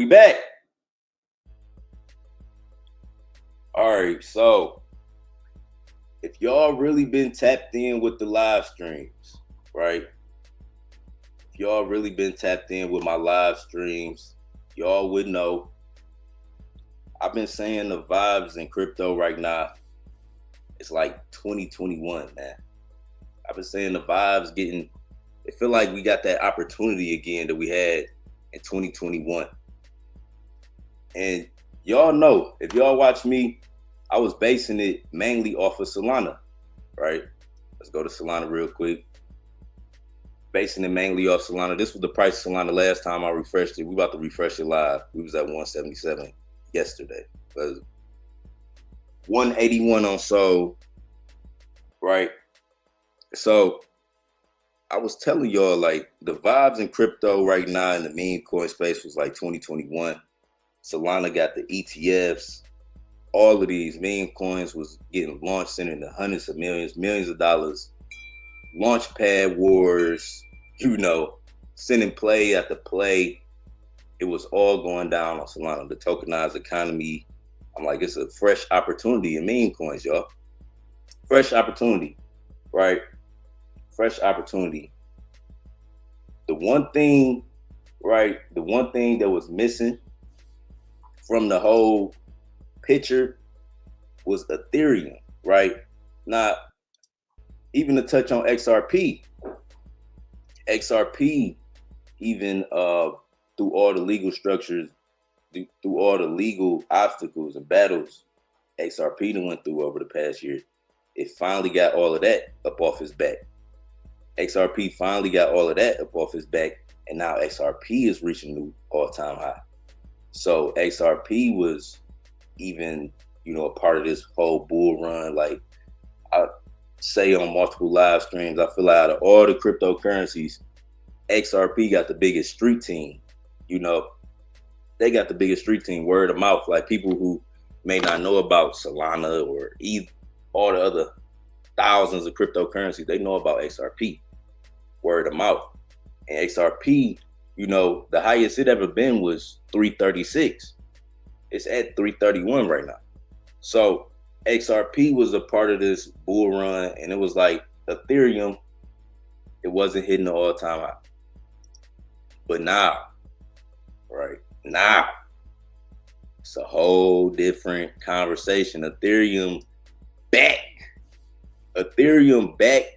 We back. All right, so if y'all really been tapped in with the live streams, right? If y'all really been tapped in with my live streams, y'all would know I've been saying the vibes in crypto right now, it's like 2021, man. I've been saying the vibes it feel like we got that opportunity again that we had in 2021. And y'all know, if y'all watch me, I was basing it mainly off of Solana, right? Let's go to Solana real quick. Basing it mainly off Solana. This was the price of Solana last time I refreshed it. We about to refresh it live. We was at 177 yesterday. But 181 on Sol, right? So I was telling y'all, like, the vibes in crypto right now in the meme coin space was like 2021. Solana got the ETFs. All of these meme coins was getting launched in the hundreds of millions of dollars. Launchpad wars, sending play after play. It was all going down on Solana. The tokenized economy. I'm like, it's a fresh opportunity in meme coins, y'all. Fresh opportunity, right? Fresh opportunity. The one thing that was missing from the whole picture was Ethereum, right? Now, even to touch on XRP, even through all the legal structures, through all the legal obstacles and battles XRP done went through over the past year, it finally got all of that up off his back. XRP finally got all of that up off his back, and now XRP is reaching new all-time high. So XRP was even, a part of this whole bull run. Like I say on multiple live streams, I feel like out of all the cryptocurrencies, XRP got the biggest street team. They got the biggest street team, word of mouth. Like people who may not know about Solana or all the other thousands of cryptocurrencies, they know about XRP, word of mouth. And XRP, the highest it ever been was 336. It's at 331 right now. So XRP was a part of this bull run, and it was like Ethereum, it wasn't hitting the all-time high. But now, it's a whole different conversation. Ethereum back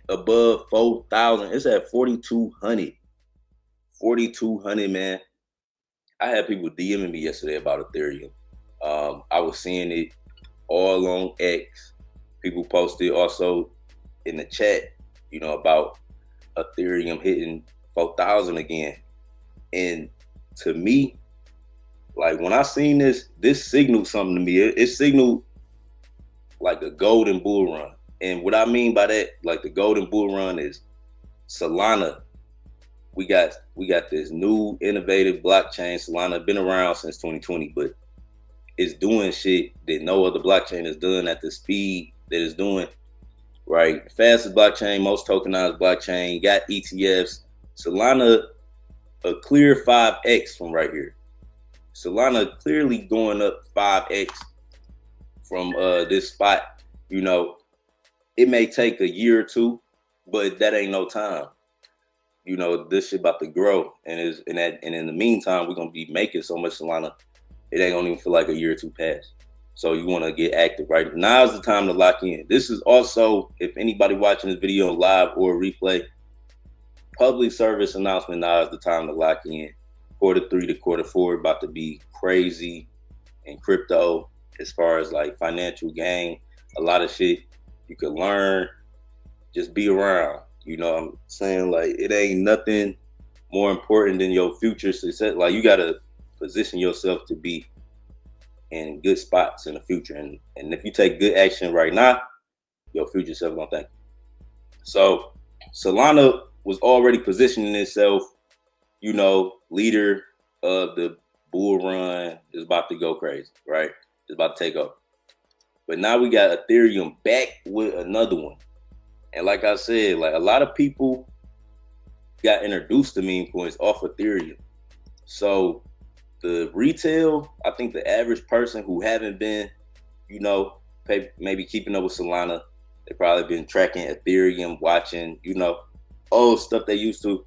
above 4,000. It's at 4,200. 4,200, man. I had people DMing me yesterday about Ethereum. I was seeing it all on X. People posted also in the chat, about Ethereum hitting 4,000 again. And to me, like when I seen this signaled something to me. It signaled like a golden bull run. And what I mean by that, like the golden bull run, is Solana. We got this new innovative blockchain. Solana been around since 2020, but it's doing shit that no other blockchain has done at the speed that it's doing. Right, fastest blockchain, most tokenized blockchain, got ETFs. Solana a clear 5x from right here. Solana clearly going up 5x from this spot. It may take a year or two, but that ain't no time. This shit about to grow, and in the meantime, we're gonna be making so much Solana, it ain't gonna even feel like a year or two past. So you want to get active, right? Now's the time to lock in. This is also, if anybody watching this video live or replay, public service announcement. Now is the time to lock in. Quarter 3 to quarter 4 about to be crazy in crypto as far as like financial gain. A lot of shit you could learn. Just be around. I'm saying, like, it ain't nothing more important than your future success. Like, you gotta position yourself to be in good spots in the future. And if you take good action right now, your future self gonna thank you. So Solana was already positioning itself, leader of the bull run, is about to go crazy, right? It's about to take off. But now we got Ethereum back with another one. And like I said, like a lot of people got introduced to meme coins off Ethereum. So The retail, I think the average person who haven't been, maybe keeping up with Solana, they probably been tracking Ethereum, watching, old stuff they used to.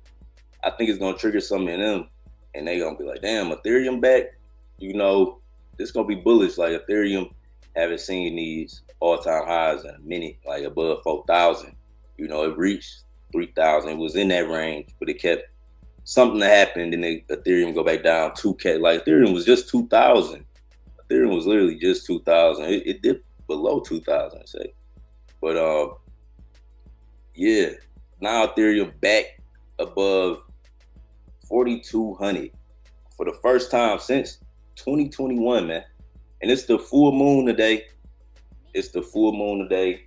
I think it's gonna trigger something in them, and they gonna be like, "Damn, Ethereum back." It's gonna be bullish. Like Ethereum, haven't seen these all-time highs in a minute, like above 4,000. It reached 3,000. It was in that range, but it kept something that happened, and then Ethereum go back down 2K. Like Ethereum was just 2,000. Ethereum was literally just 2,000. It dipped below 2,000, say. But yeah, now Ethereum back above 4,200 for the first time since 2021, man. And it's the full moon today. It's the full moon today.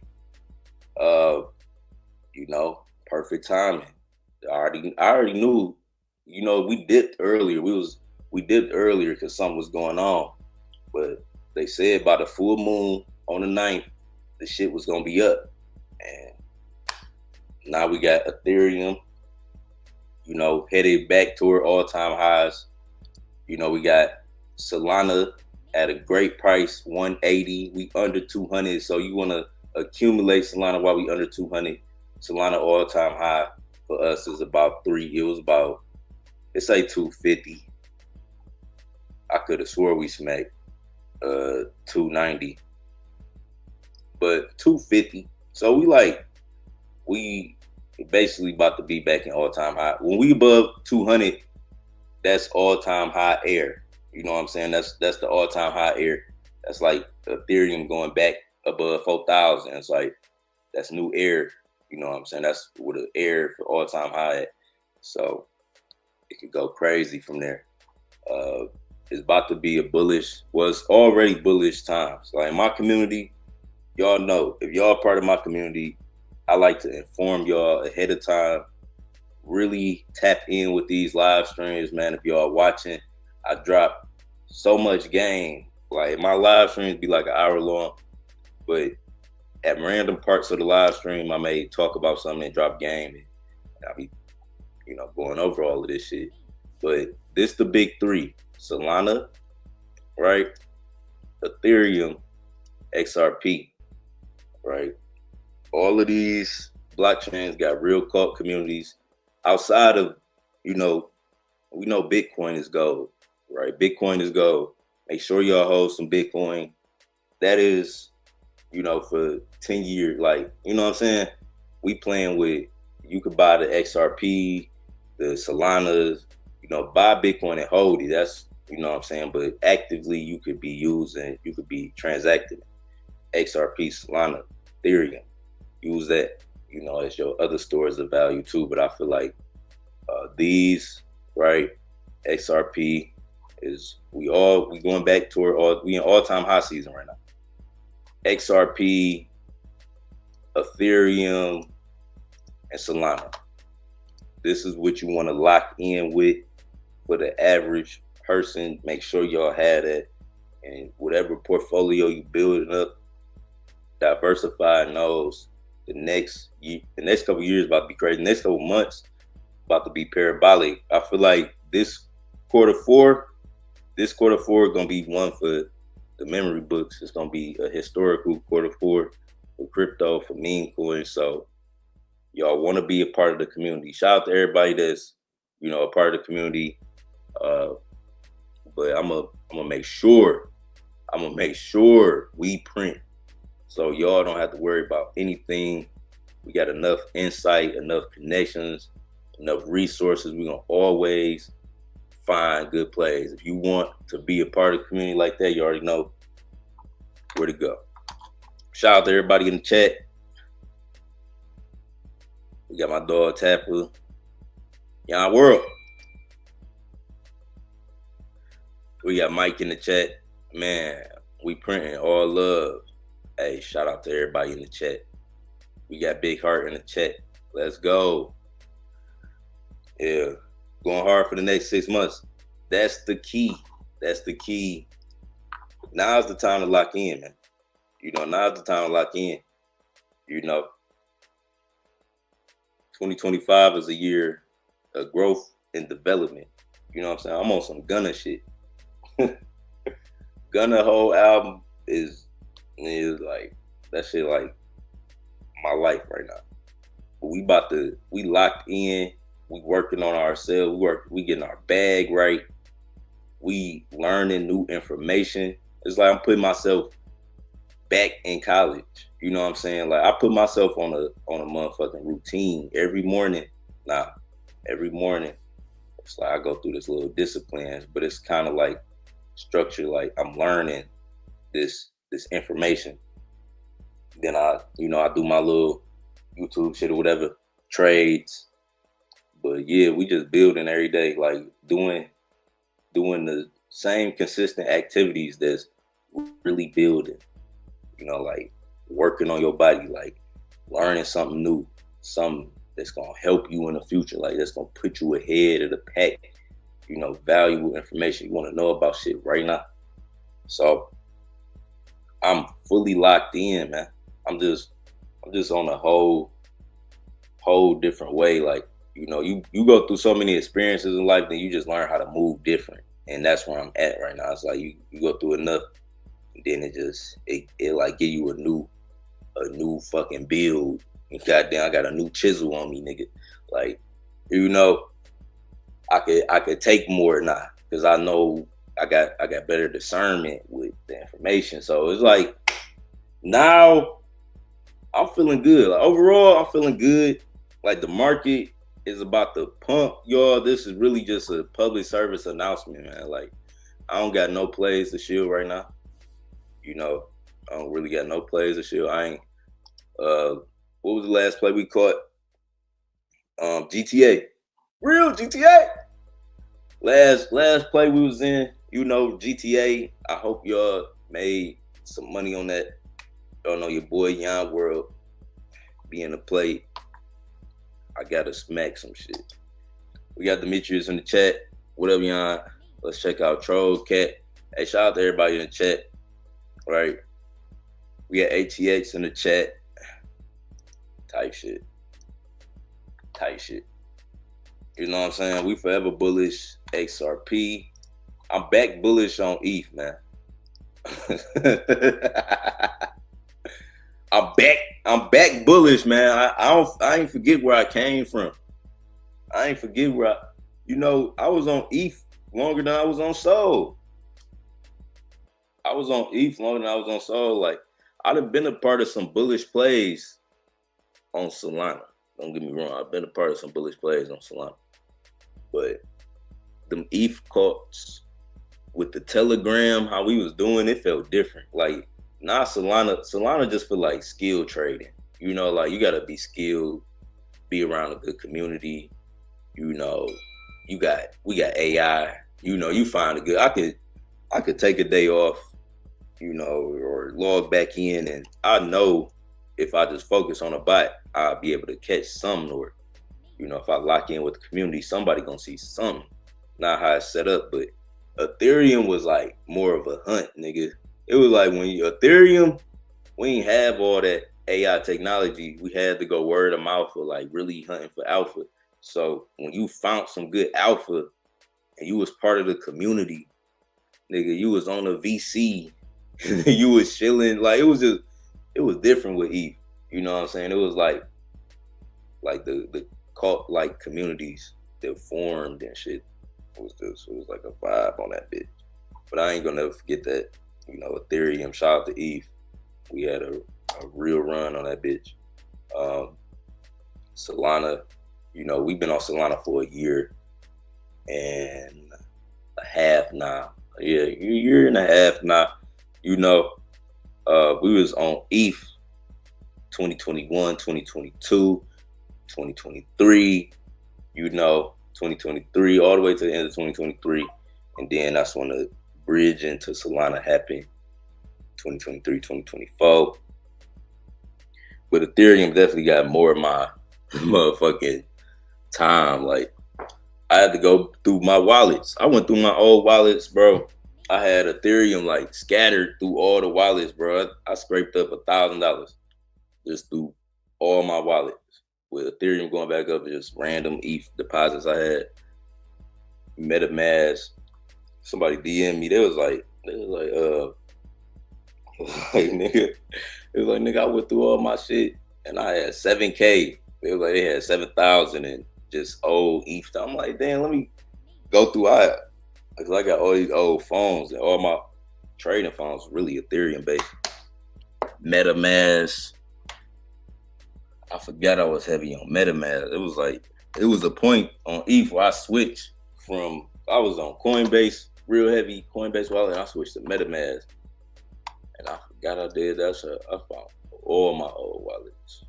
Perfect timing. I already knew. We dipped earlier. We dipped earlier because something was going on. But they said by the full moon on the 9th, the shit was gonna be up. And now we got Ethereum, headed back toward all-time highs. We got Solana at a great price, 180. We under 200. So you want to accumulate Solana while we under 200. Solana all-time high for us is about 3. It was about, let's say 250. I could have swore we smacked 290. But 250. So we basically about to be back in all-time high. When we above 200, that's all-time high air. You know what I'm saying? That's the all-time high air. That's like Ethereum going back above 4,000. It's like, that's new air. You know what I'm saying? That's what the air for all-time high at. So it could go crazy from there. It's about to be was already bullish times. Like in my community, y'all know, if y'all part of my community, I like to inform y'all ahead of time. Really tap in with these live streams, man. If y'all watching, I drop so much game. Like my live streams be like an hour long, but at random parts of the live stream, I may talk about something and drop game, and I'll be, going over all of this shit. But this the big three: Solana, right? Ethereum, XRP, right? All of these blockchains got real cult communities. Outside of, we know Bitcoin is gold, right? Bitcoin is gold. Make sure y'all hold some Bitcoin. That is, for 10 years, like, you know what I'm saying? We playing with, you could buy the XRP, the Solanas, buy Bitcoin and hold it. That's, you know what I'm saying? But actively, you could be transacting XRP, Solana, Ethereum. Use that, as your other stores of value too. But I feel like these, right, XRP is, we going back toward we in all-time high season right now. XRP, Ethereum, and Solana. This is what you want to lock in with for the average person. Make sure y'all have that, and whatever portfolio you building up, diversify those. The next couple years about to be crazy. The next couple months about to be parabolic. I feel like this quarter four gonna be one for the memory books. It's gonna be a historical quarter four for crypto, for meme coins. So y'all want to be a part of the community. Shout out to everybody that's a part of the community. But I'm gonna make sure we print, so y'all don't have to worry about anything. We got enough insight, enough connections, enough resources. We're gonna always find good plays. If you want to be a part of the community like that, you already know where to go. Shout out to everybody in the chat. We got my dog Tapper, Yon World. We got Mike in the chat. Man, we printing all love. Hey, shout out to everybody in the chat. We got Big Heart in the chat. Let's go. Yeah, going hard for the next 6 months. That's the key. That's the key. Now's the time to lock in, man. Now's the time to lock in. 2025 is a year of growth and development. You know what I'm saying? I'm on some gunner shit. Gunna whole album is like that shit like my life right now. But we locked in, we working on ourselves, we getting our bag right, we learning new information. It's like I'm putting myself back in college. You know what I'm saying? Like I put myself on a motherfucking routine every morning. Every morning. It's like I go through this little disciplines, but it's kind of like structure, like I'm learning this information. Then I do my little YouTube shit or whatever, trades. But yeah, we just building every day, like doing the same consistent activities that's really building. Like working on your body, like learning something new, something that's gonna help you in the future, like that's gonna put you ahead of the pack. Valuable information you want to know about shit right now. So I'm fully locked in, man. I'm just on a whole different way. Like, you go through so many experiences in life, then you just learn how to move different. And that's where I'm at right now. It's like you go through enough, and then it like give you a new fucking build. And goddamn, I got a new chisel on me, nigga. Like, I could take more now because I know I got better discernment with the information. So it's like now I'm feeling good. Like, overall, I'm feeling good. Like the market is about to pump, y'all. This is really just a public service announcement, man. Like I don't got no plays to shield right now. I don't really got no plays to shield. I ain't. What was the last play we caught? GTA. Real GTA. Last play we was in, GTA. I hope y'all made some money on that. Y'all know your boy Yon World be in the play. I gotta smack some shit. We got Demetrius in the chat. What up, Yon? Let's check out Troll Cat. Hey, shout out to everybody in the chat. Right? We got ATH in the chat. Type shit. You know what I'm saying? We forever bullish XRP. I'm back bullish on ETH, man. I'm back bullish, man. I ain't forget where I came from. I ain't forget where I was on ETH longer than I was on Sol. I was on ETH longer than I was on Sol. Like, I'd have been a part of some bullish plays on Solana. Don't get me wrong. I've been a part of some bullish plays on Solana. But them ETH calls with the Telegram, how we was doing, it felt different. Like, nah, Solana just feel like skill trading. Like you gotta be skilled, be around a good community. We got AI. You find a good. I could take a day off, or log back in, and I know if I just focus on a bot, I'll be able to catch something. Or, if I lock in with the community, somebody gonna see something. Not how it's set up, but Ethereum was like more of a hunt, nigga. It was like when Ethereum, we ain't have all that AI technology. We had to go word of mouth for like really hunting for alpha. So when you found some good alpha and you was part of the community, nigga, you was on a VC, you was chilling. Like it was different with ETH. You know what I'm saying? It was like the cult like communities that formed and shit. It was like a vibe on that bitch. But I ain't gonna never forget that. Ethereum, shout out to ETH. We had a real run on that bitch. Solana, we've been on Solana for a year and a half now. Yeah, a year and a half now. We was on ETH 2021, 2022, 2023, 2023, all the way to the end of 2023. And then that's when the bridge into Solana happened, 2023, 2024. But Ethereum definitely got more of my motherfucking time. Like, I had to go through my wallets. I went through my old wallets, bro. I had Ethereum like scattered through all the wallets, bro. I scraped up $1,000 just through all my wallets. With Ethereum going back up, just random ETH deposits I had. MetaMask, somebody DM me. They was like, like nigga, it was like, nigga, I went through all my shit and I had 7K. They was like, they had 7,000 and just old ETH. I'm like, damn, let me go through. Because I got all these old phones and all my trading phones really Ethereum based. MetaMask. I forgot I was heavy on MetaMask. It was like, it was a point on ETH where I switched from, I was on Coinbase, real heavy Coinbase wallet, and I switched to MetaMask. And I forgot I did that shit. I found all my old wallets.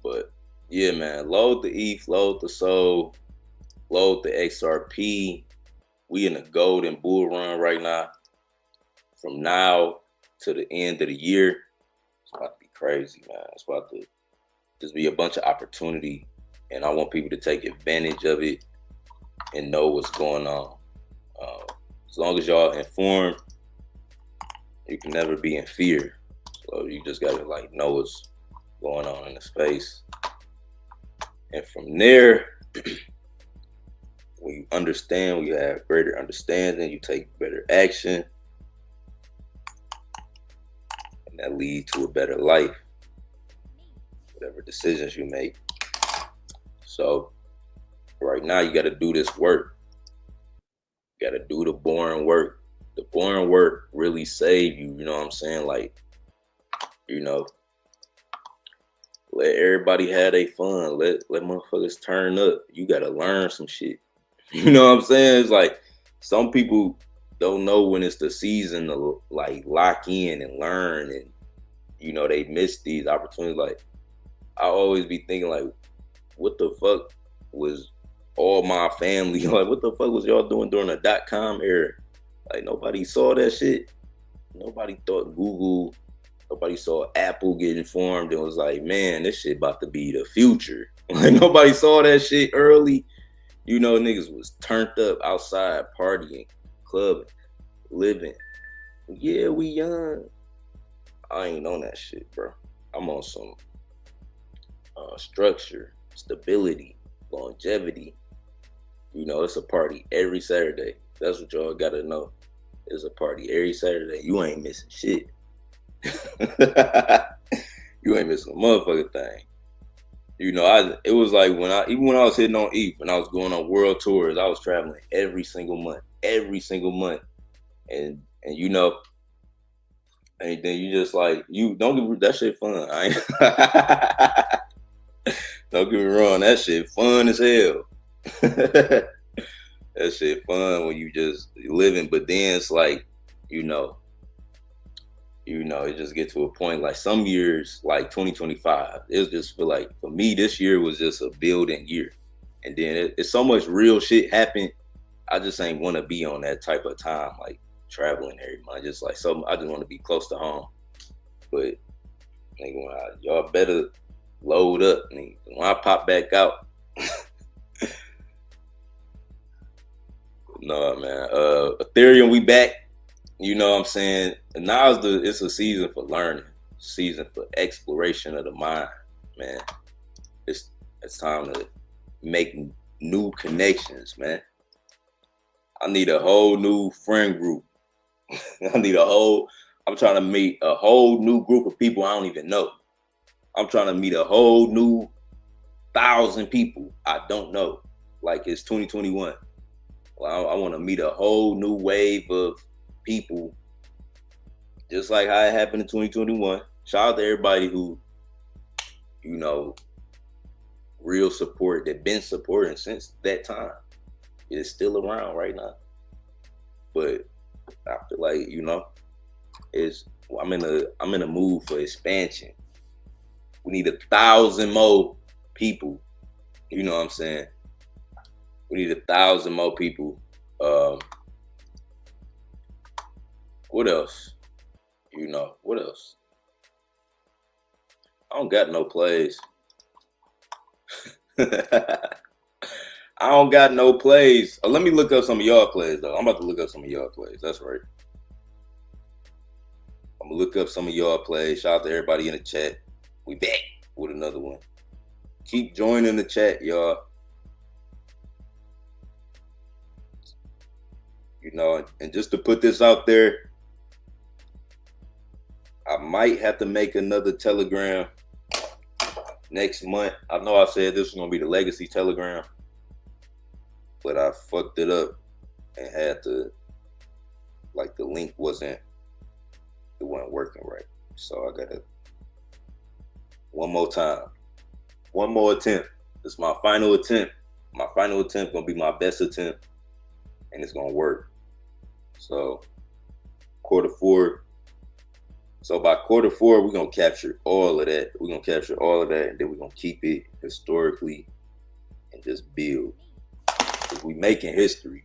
But yeah, man, load the ETH, load the SOL, load the XRP. We in a golden bull run right now. From now to the end of the year, it's about to be crazy, man. It's about to just be a bunch of opportunity, and I want people to take advantage of it and know what's going on. As long as y'all informed, you can never be in fear. So you just gotta like know what's going on in the space, and from there, when you understand, when you have greater understanding, you take better action, and that leads to a better life, whatever decisions you make. So right now you got to do this work. You got to do the boring work. The boring work really save you, you know what I'm saying? Like, you know, let everybody have their fun. Let motherfuckers turn up. You got to learn some shit. You know what I'm saying? It's like some people don't know when it's the season to like lock in and learn, and you know, they miss these opportunities. Like, I always be thinking like, what the fuck was all my family, like what the fuck was y'all doing during the .com era? Like nobody saw that shit. Nobody thought Google, nobody saw Apple getting formed and was like, man, this shit about to be the future. Like nobody saw that shit early. You know, niggas was turned up outside partying, clubbing, living. Yeah, we young. I ain't on that shit, bro. I'm on some structure, stability, longevity. You know, it's a party every Saturday. That's what y'all gotta know. It's a party every Saturday. You ain't missing shit. You ain't missing a motherfucking thing. You know, it was like even when I was hitting on ETH, when I was going on world tours, I was traveling every single month, and you know, and then you just like, you don't get that shit fun. Don't get me wrong, that shit fun as hell. That shit fun when you just living, but then it's like, you know, it just get to a point like some years, like 2025, it just feel like for me, this year was just a building year. And then it's so much real shit happened. I just ain't want to be on that type of time, like traveling every month. Just like I just want to be close to home. But nigga, y'all better load up. Nigga. When I pop back out, no man. Ethereum, we back. You know what I'm saying? And now it's a season for learning, season for exploration of the mind, man. It's time to make new connections, man. I need a whole new friend group. I'm trying to meet a whole new group of people I don't even know. I'm trying to meet a whole new 1,000 people I don't know. Like it's 2021. Well, I want to meet a whole new wave of people, just like how it happened in 2021. Shout out to everybody who, you know, real support, that been supporting since that time. It's still around right now. But I feel like, you know, I'm in a mood for expansion. We need 1,000 more people. You know what I'm saying? We need 1,000 more people. What else? You know, what else? I don't got no plays. I don't got no plays. Let me look up some of y'all plays, though. I'm about to look up some of y'all plays. That's right. I'm going to look up some of y'all plays. Shout out to everybody in the chat. We back with another one. Keep joining the chat, y'all. And just to put this out there, I might have to make another Telegram next month. I know I said this was gonna be the legacy Telegram, but I fucked it up and had to, like, the link wasn't working right. So I gotta one more time, one more attempt. This is my final attempt. My final attempt gonna be my best attempt, and it's gonna work. So Q4. So by Q4, we're gonna capture all of that. We're gonna capture all of that, and then we're gonna keep it historically and just build. Because we making history.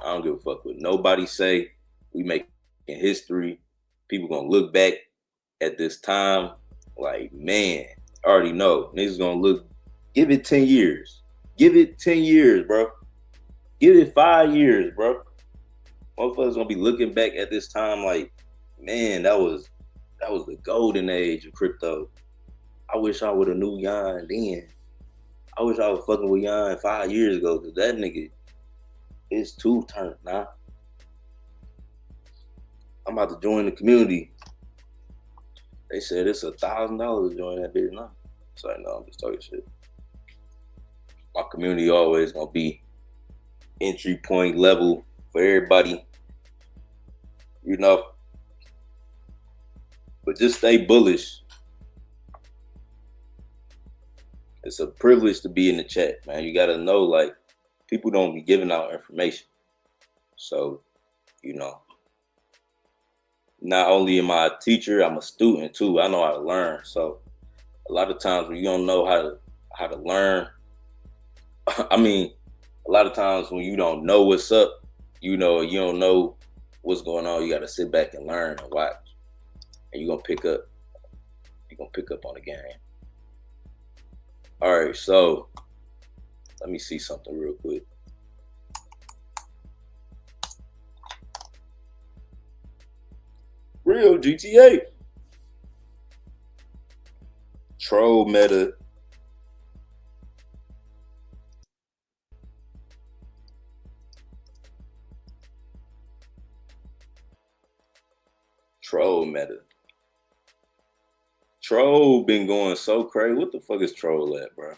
I don't give a fuck what nobody say. We making history. People gonna look back at this time like, man, I already know. Niggas gonna look. Give it 10 years. Give it 10 years, bro. Give it 5 years, bro. Motherfuckers gonna be looking back at this time like, man, that was the golden age of crypto. I wish I would have knew Yon then. I wish I was fucking with Yon 5 years ago, because that nigga is too turned now. I'm about to join the community. They said it's $1,000 to join that bitch now. So I know I'm just talking shit. My community always gonna be entry point level for everybody, But just stay bullish. It's a privilege to be in the chat, man. You gotta know, like, people don't be giving out information. So, not only am I a teacher, I'm a student too. I know how to learn. So a lot of times when you don't know how to learn, I mean, a lot of times when you don't know what's up, you don't know what's going on, you gotta sit back and learn and watch. And you're gonna pick up on the game. All right, so let me see something real quick. Real GTA. Troll meta. Troll meta. Troll been going so crazy. What the fuck is Troll at, bro?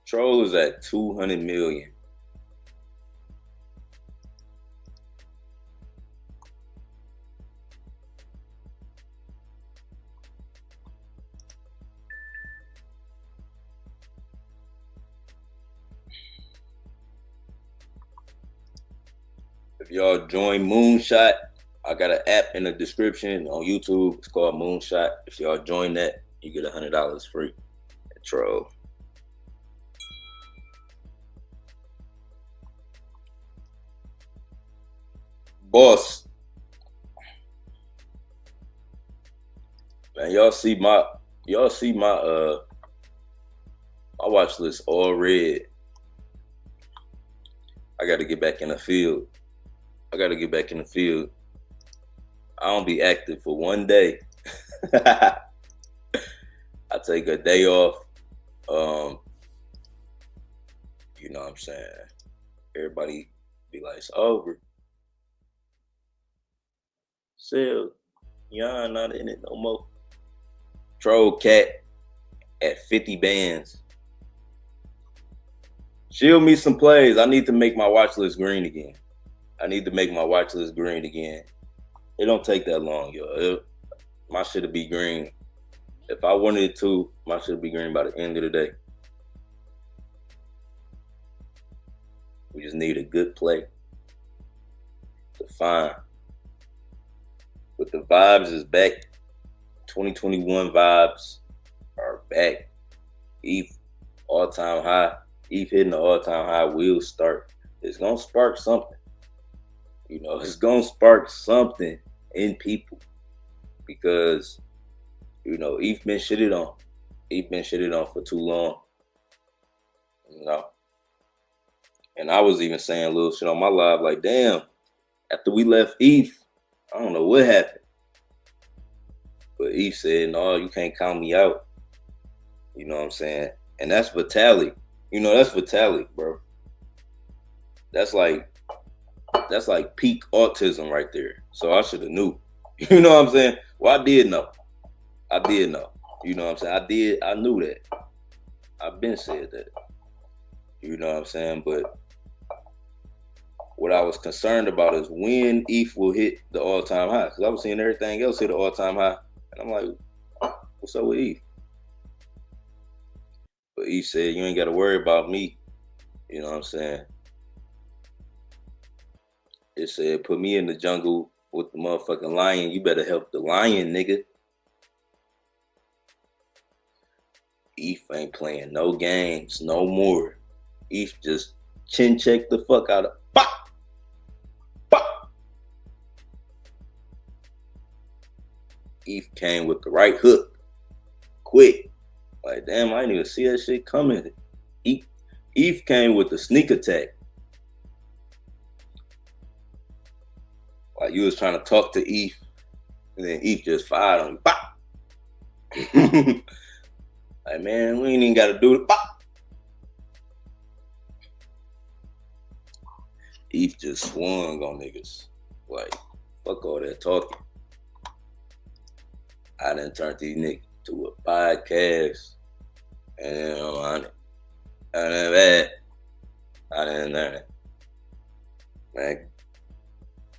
Troll is at 200 million. If y'all join Moonshot, I got an app in the description on YouTube. It's called Moonshot. If y'all join that, you get $100 free at Troll. Boss. Man, y'all see my watch list all red. I gotta get back in the field. I don't be active for one day. I take a day off. You know what I'm saying? Everybody be like, it's over. Sell. Yon not in it no more. Troll cat at 50 bands. Shield me some plays. I need to make my watch list green again. It don't take that long, yo. My shit'll be green. If I wanted it to, my shit'll be green by the end of the day. We just need a good play to find. But the vibes is back. 2021 vibes are back. ETH all-time high. ETH hitting the all-time high will start. It's gonna spark something. It's gonna spark something in people, because ETH been shitted on. ETH been shitted on for too long. And I was even saying a little shit on my live, like, damn, after we left ETH, I don't know what happened. But ETH said, no, you can't count me out. You know what I'm saying? And that's Vitalik. That's Vitalik, bro. That's like That's like peak autism right there. So I should have knew. You know what I'm saying? Well, I did know. You know what I'm saying? I knew that. I've been said that. You know what I'm saying? But what I was concerned about is when ETH will hit the all-time high. Because I was seeing everything else hit the all-time high. And I'm like, what's up with ETH? But ETH said, you ain't got to worry about me. You know what I'm saying? It said, put me in the jungle with the motherfucking lion. You better help the lion, nigga. ETH ain't playing no games no more. ETH just chin check the fuck out of pop. Pop. ETH came with the right hook. Quick. Like, damn, I didn't even see that shit coming. ETH came with the sneak attack. Like, you was trying to talk to ETH, and then ETH just fired on you. Pop. Like, man, we ain't even got to do it. Pop. ETH just swung on niggas. Like, fuck all that talking. I done turned these niggas to a podcast. And then I didn't learn it. Man,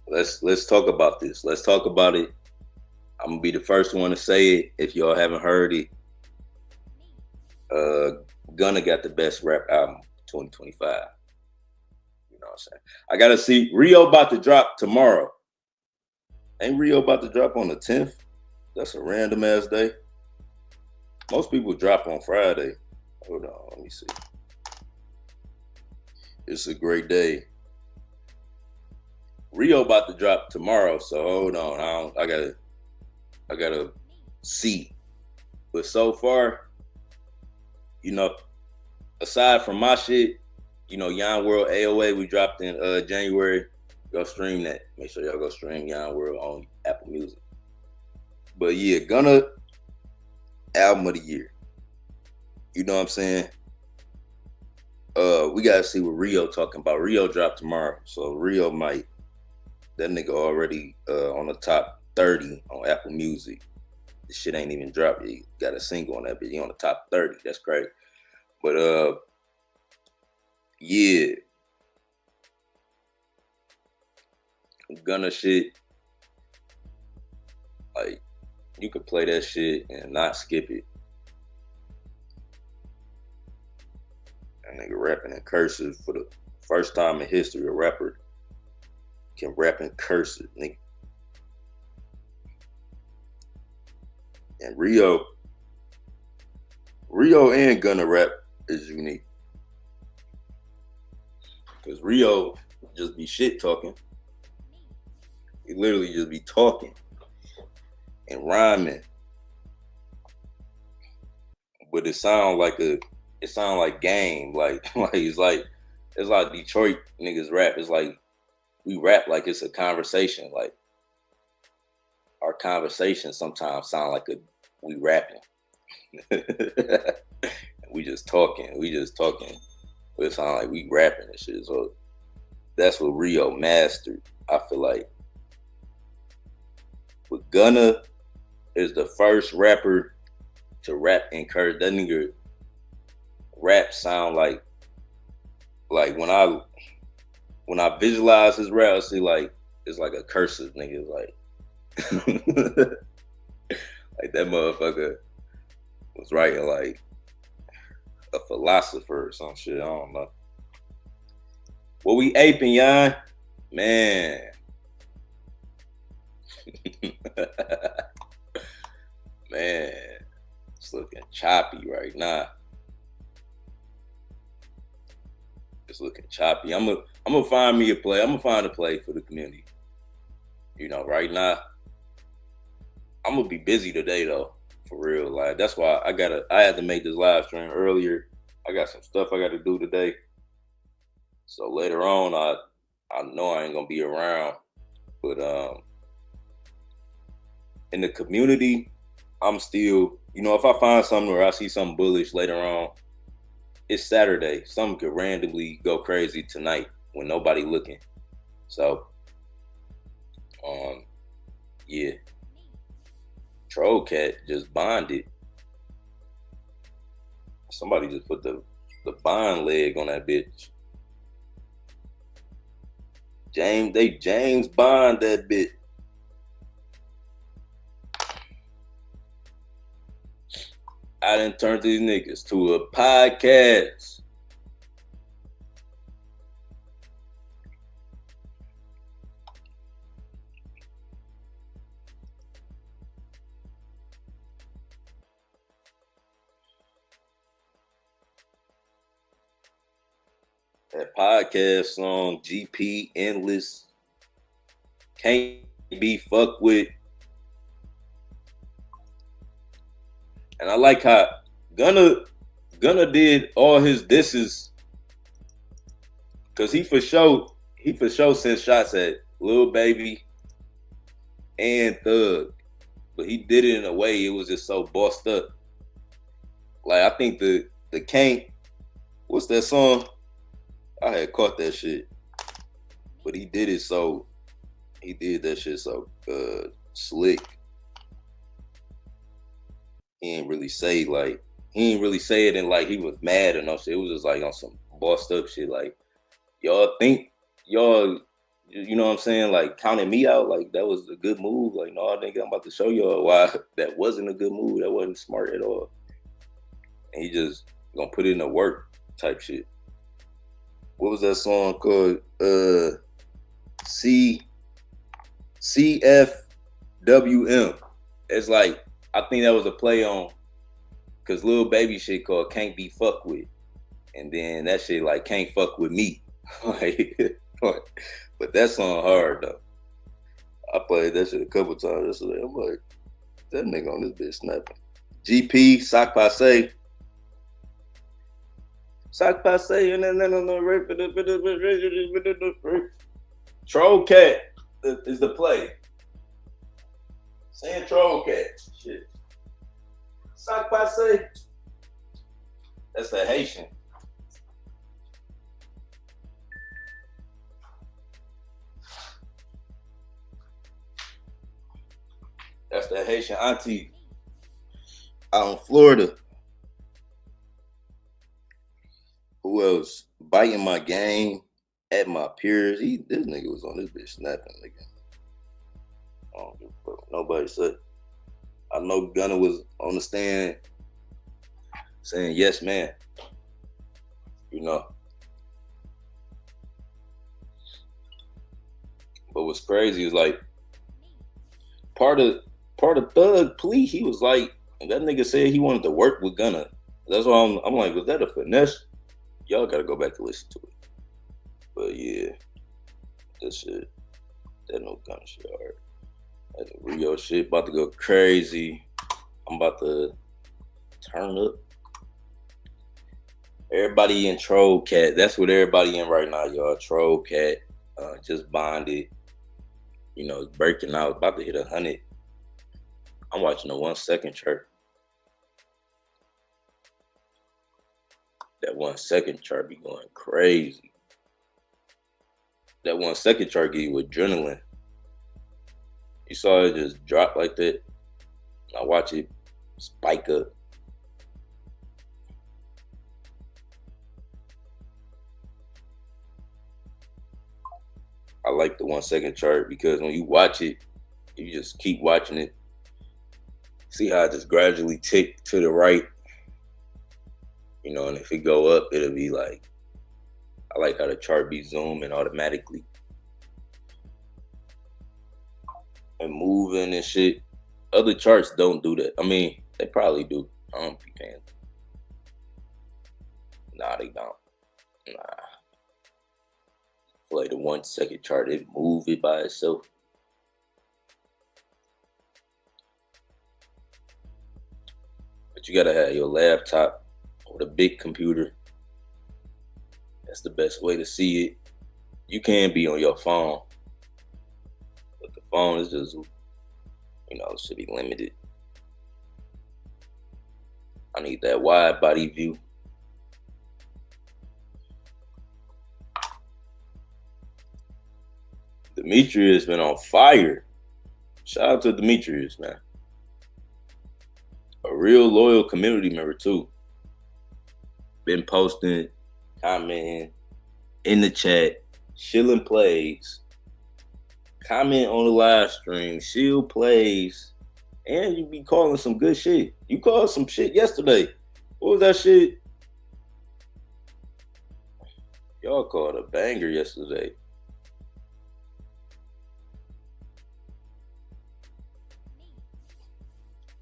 let's talk about this. Let's talk about it. I'm gonna be the first one to say it. If y'all haven't heard it, Gunna got the best rap album 2025. You know what I'm saying? I gotta see. Rio about to drop tomorrow. Ain't Rio about to drop on the 10th? That's a random ass day. Most people drop on Friday. Hold on, let me see. It's a great day. Rio about to drop tomorrow, so hold on. I gotta see. But so far, you know, aside from my shit, you know, Yon World AOA we dropped in January. Go stream that. Make sure y'all go stream Yon World on Apple Music. But yeah, Gunna album of the year. You know what I'm saying? We gotta see what Rio talking about. Rio dropped tomorrow, so Rio might. That nigga already on the top 30 on Apple Music. This shit ain't even dropped yet. He got a single on that, but he on the top 30. That's crazy. But yeah, Gunna shit. Like, you could play that shit and not skip it. That nigga rapping in cursive for the first time in history. A rapper can rap in cursive, nigga. And Rio and Gunna rap is unique. Because Rio just be shit talking. He literally just be talking and rhyming. But it sound like game. Like it's like Detroit niggas rap. It's like we rap like it's a conversation. Like our conversations sometimes sound like we rapping. we just talking. But it sound like we rapping and shit. So that's what Rio mastered. I feel like. But Gunna is the first rapper to rap in cursive. That nigga rap sound like when I visualize his rap, I see like it's like a cursive nigga. Like like that motherfucker was writing like a philosopher or some shit. I don't know. What we aping, Yon? Man. Man, it's looking choppy right now. It's looking choppy. I'm gonna find me a play. I'm gonna find a play for the community. You know, right now, I'm gonna be busy today though, for real. Like that's why I had to make this live stream earlier. I got some stuff I got to do today. So later on, I know I ain't gonna be around, but in the community, I'm still, you know, if I find something or I see something bullish later on, it's Saturday. Something could randomly go crazy tonight when nobody looking. So, yeah, Troll Cat just bonded. Somebody just put the bond leg on that bitch. James Bond that bitch. I done turned these niggas to a podcast. That podcast song, GP Endless, can't be fucked with. And I like how Gunna did all his disses, cause he for sure sent shots at Lil Baby and Thug, but he did it in a way it was just so bossed up. Like I think the Can't, what's that song? I had caught that shit, but he did that shit so slick. He didn't really say it and like he was mad or no shit. It was just like on some bossed up shit. Like y'all think y'all, you know what I'm saying? Like counting me out, like that was a good move. Like no, I think I'm about to show y'all why that wasn't a good move. That wasn't smart at all. And he just gonna put it in the work type shit. What was that song called? CFWM. It's like I think that was a play on cause Lil Baby shit called Can't Be Fucked With. And then that shit like Can't Fuck With Me. But that song hard though. I played that shit a couple times yesterday. I'm like, that nigga on this bitch snapping. GP, Sock Passe. Sock Passe, and then Troll Cat is the play. Saying Troll Cat. Shit. Sock Passe. That's the Haitian. That's the Haitian auntie out in Florida. Who else? Biting my game at my peers. This nigga was on this bitch snapping again. I don't give a fuck. Nobody said. I know Gunna was on the stand saying yes, man. You know. But what's crazy is like part of Thug plea, he was like, that nigga said he wanted to work with Gunna. That's why I'm like, was that a finesse? Y'all gotta go back and listen to it. But yeah, that shit, that no Gunna shit hard. That Rio shit about to go crazy. I'm about to turn up. Everybody in Troll Cat. That's what everybody in right now, y'all. Troll Cat just bonded. You know, breaking out, about to hit 100. I'm watching the 1 second chart. That 1 second chart be going crazy. That 1 second chart give you adrenaline. You saw it just drop like that. I watch it spike up. I like the 1 second chart because when you watch it, you just keep watching it. See how it just gradually tick to the right. You know, and if it go up, it'll be like, I like how the chart be zooming automatically. And moving and shit. Other charts don't do that. I mean, they probably do. I don't be paying. Nah, they don't. Nah. Like the 1 second chart, it move it by itself. But you gotta have your laptop or the big computer. That's the best way to see it. You can be on your phone, but the phone is just, you know, should be limited. I need that wide body view. Demetrius been on fire. Shout out to Demetrius, man. A real loyal community member too. Been posting, commenting in the chat, shilling plays, comment on the live stream, shill plays, and you be calling some good shit. You called some shit yesterday. What was that shit? Y'all called a banger yesterday.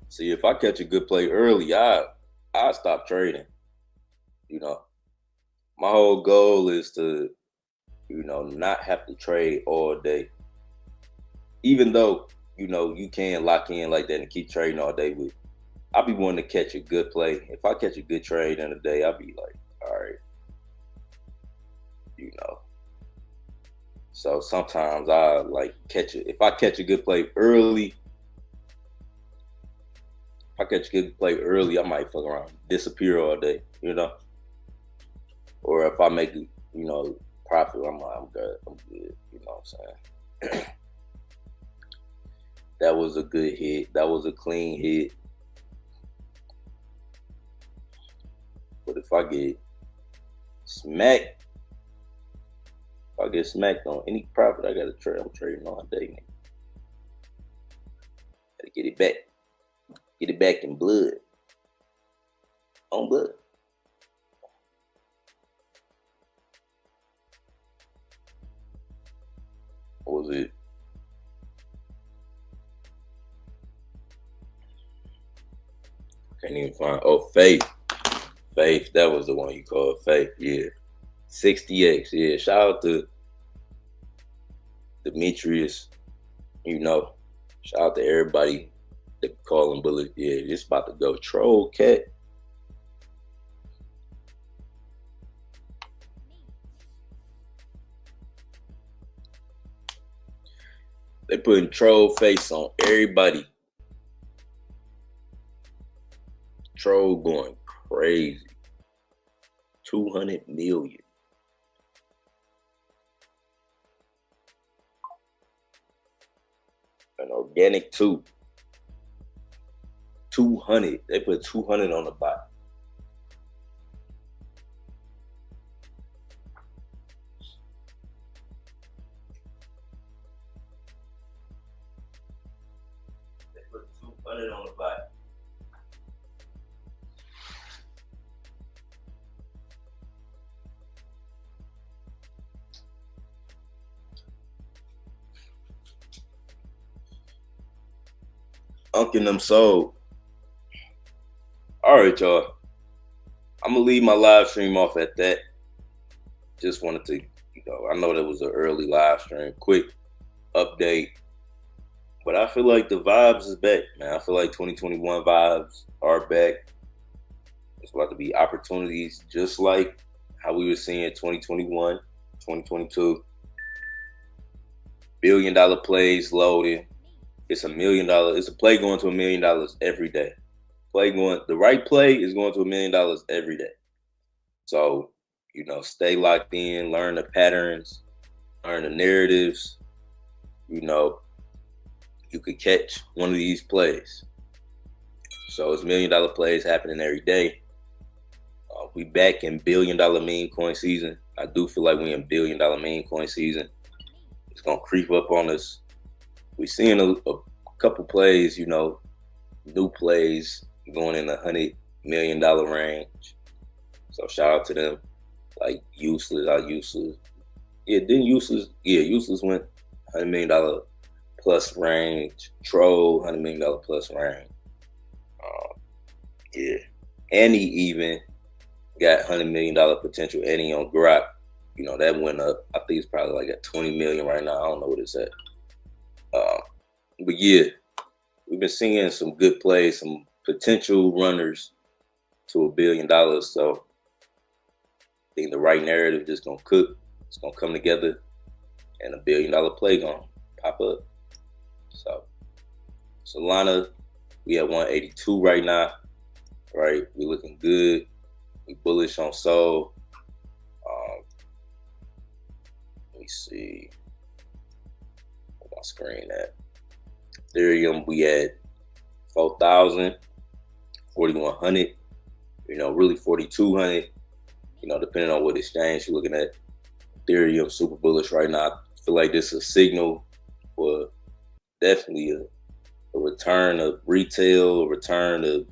See, if I catch a good play early, I stop trading. You know, my whole goal is to, not have to trade all day. Even though, you can lock in like that and keep trading all day with. I'll be wanting to catch a good play. If I catch a good trade in a day, I'll be like, all right. So sometimes I like catch it. If I catch a good play early, I might fuck around, disappear all day, Or if I make, profit, I'm good. You know what I'm saying? That was a good hit. That was a clean hit. But if I get smacked, on any profit, I gotta trade. I'm trading all day, man. Gotta get it back. Get it back in blood. On blood. What was it? Can't even find. Oh, Faith. Faith, that was the one you called Faith. Yeah. 60X. Yeah. Shout out to Demetrius. Shout out to everybody that calling bullet. Yeah, it's about to go. Troll cat. They putting troll face on everybody. Troll going crazy. 200 million. An organic 200. They put 200 on the bot. They put 200 on the bot. Unking them sold. All right, y'all. I'm gonna leave my live stream off at that. Just wanted to, I know that was an early live stream, quick update. But I feel like the vibes is back, man. I feel like 2021 vibes are back. It's about to be opportunities, just like how we were seeing 2021, 2022. $1 billion plays loading. It's $1 million. It's a play going to $1 million every day. The right play is going to $1 million every day. So, stay locked in, learn the patterns, learn the narratives. You could catch one of these plays. So it's $1 million plays happening every day. We back in $1 billion meme coin season. I do feel like we in $1 billion meme coin season. It's gonna creep up on us. We're seeing a couple plays, new plays going in the $100 million range. So shout out to them. Like Useless. Yeah, Useless went $100 million plus range. Troll, $100 million plus range. Yeah. Annie even got $100 million potential. Annie on Grok. That went up. I think it's probably like at 20 million right now. I don't know what it's at. But yeah, we've been seeing some good plays, some potential runners to $1 billion. So I think the right narrative just gonna cook. It's gonna come together, and $1 billion play gonna pop up. So Solana, we at 182 right now. Right, we looking good. We bullish on Sol. Let me see. my screen at? Ethereum, we at 4,000, 4,100, really 4,200, depending on what exchange you're looking at. Ethereum, super bullish right now. I feel like this is a signal for definitely a return of retail, a return of,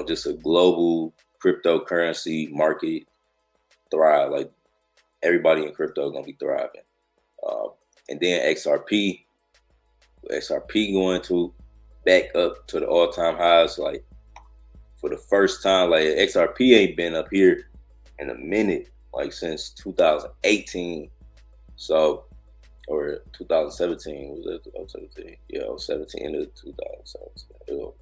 just a global cryptocurrency market thrive. Like everybody in crypto is going to be thriving. And then XRP going to back up to the all-time highs. Like for the first time, like XRP ain't been up here in a minute, like since 2018. So, or 2017, was it 2017? Yeah, 17 to 2017.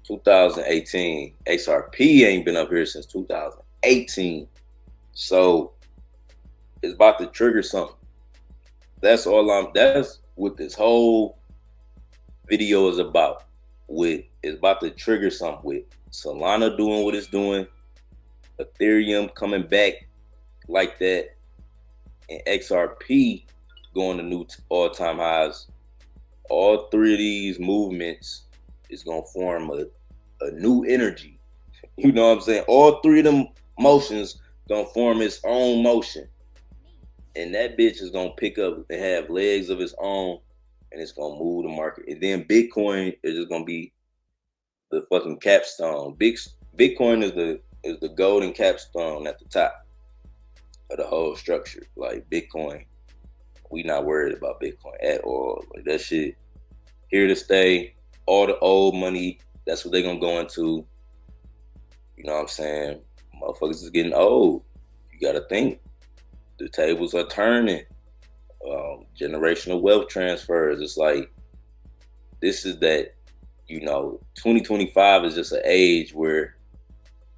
2018. XRP ain't been up here since 2018. So it's about to trigger something. That's what this whole video is about. It's about to trigger something with Solana doing what it's doing, Ethereum coming back like that, and XRP going to new all-time highs. All three of these movements is going to form a new energy. You know what I'm saying? All three of them motions going to form its own motion. And that bitch is going to pick up and have legs of its own, and it's going to move the market. And then Bitcoin is just going to be the fucking capstone. Bitcoin is the golden capstone at the top of the whole structure. Like Bitcoin, we not worried about Bitcoin at all. Like that shit here to stay. All the old money, that's what they're gonna go into. You know what I'm saying? Motherfuckers is getting old. You gotta think. The tables are turning. Generational wealth transfers. It's like, this is that, 2025 is just an age where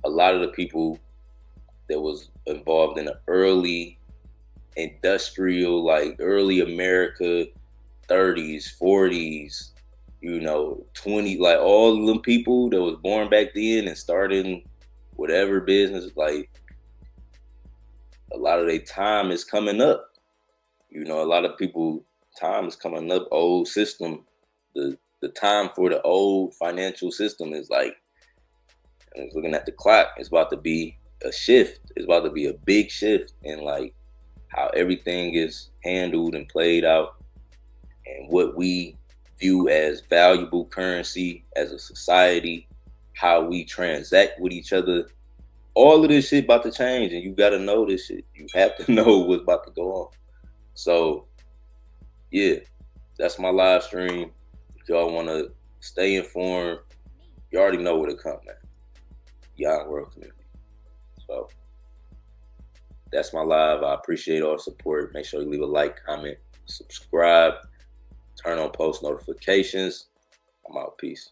a lot of the people that was involved in the early industrial, like early America, 30s, 40s, 20, like all of them people that was born back then and starting whatever business, like a lot of their time is coming up. A lot of people, time is coming up. Old system, the time for the old financial system is like, and it's looking at the clock, it's about to be a shift. It's about to be a big shift in like how everything is handled and played out, and what we view as valuable currency as a society, how we transact with each other. All of this shit about to change, and you got to know this shit. You have to know what's about to go on. So, yeah, that's my live stream. If y'all want to stay informed, you already know where to come, man. Yon World community. So, that's my live. I appreciate all the support. Make sure you leave a like, comment, subscribe, turn on post notifications. I'm out. Peace.